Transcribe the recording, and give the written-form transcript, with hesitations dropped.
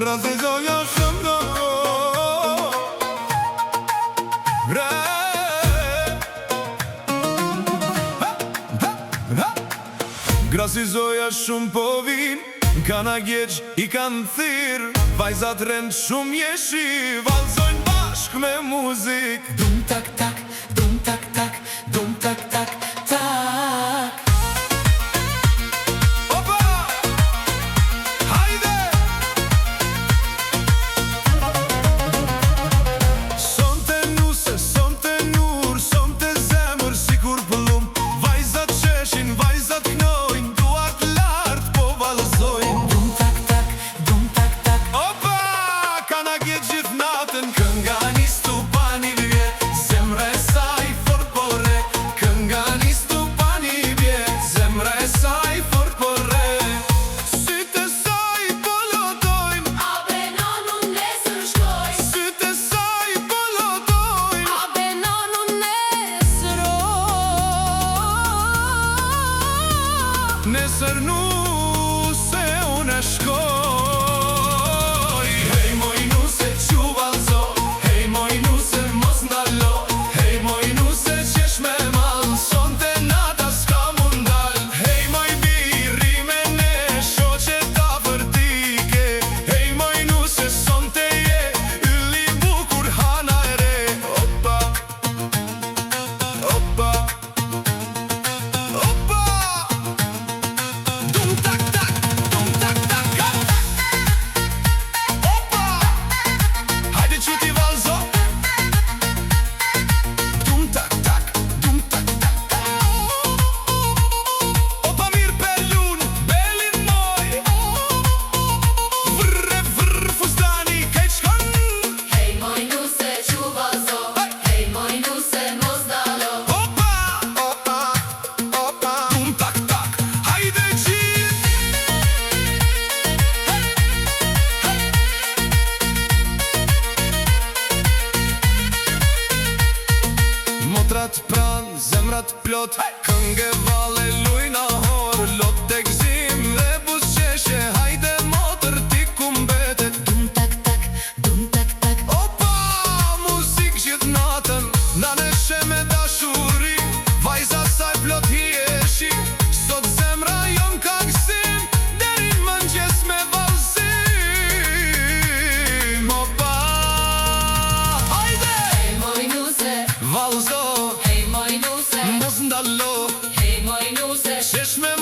Grazizoja shumë Grazizoja shumë po vin Kana gjeq i kanë thirë Vajzat rend shumë jeshi Valzojnë bashk me muzik Dum tak tak, dum tak tak, dum tak tak, tak. Opa! Hajde! Sonte nuse, sonte nur, sonte zemër sikur pëllum Vajzat qeshin, vajzat knojnë Duart lartë po valzojnë Dum tak tak, dum tak tak. Opa! Kana gjetë gjithë natën Kënga nistu pa një vjet Zemra e saj fort po re Kënga nistu pa një vjet Zemra e saj fort po re Sytë e saj po lodojnë A benon unë nesër shkoj Sytë e saj po lodojnë A benon unë nesër Nesër nuse unë e shkoj Hej moj nuse qu valzo Hej moj nuse mos ndalo Hej moj nuse qesh me mal Sonte nata s'ka mundal Hej moj birri me ne Shoqe ta vërtike Hej moj nuse sonte je Ylli bukur hana e re Opa Opa Opa Dum tak tak, dum tak tak Opa Hajde quti valzo Dum tak tak, dum tak tak Opa mirë pelun, belin moj Vrre vrr fustani kejt shkon Hej moj nuse qu valzo Hej moj nuse mos dalo Opa, opa, opa Dum tak tak, hajde qit Motrat pran, zemrat plot Kënge vale lujna hor Lot të gzim dhe busqeshe Hajde motër ti kumbetet Dum tak tak, dum tak tak. Opa, muzik gjithë natën Na neshe me dashuri Vajza saj plot hieshi Sot zemra jon ka gzim Derin mëngjes me valzim Opa, hajde Hej moj nuse, Valzo, hej moj nuse mos ndallo Hej moj nuse Qesh me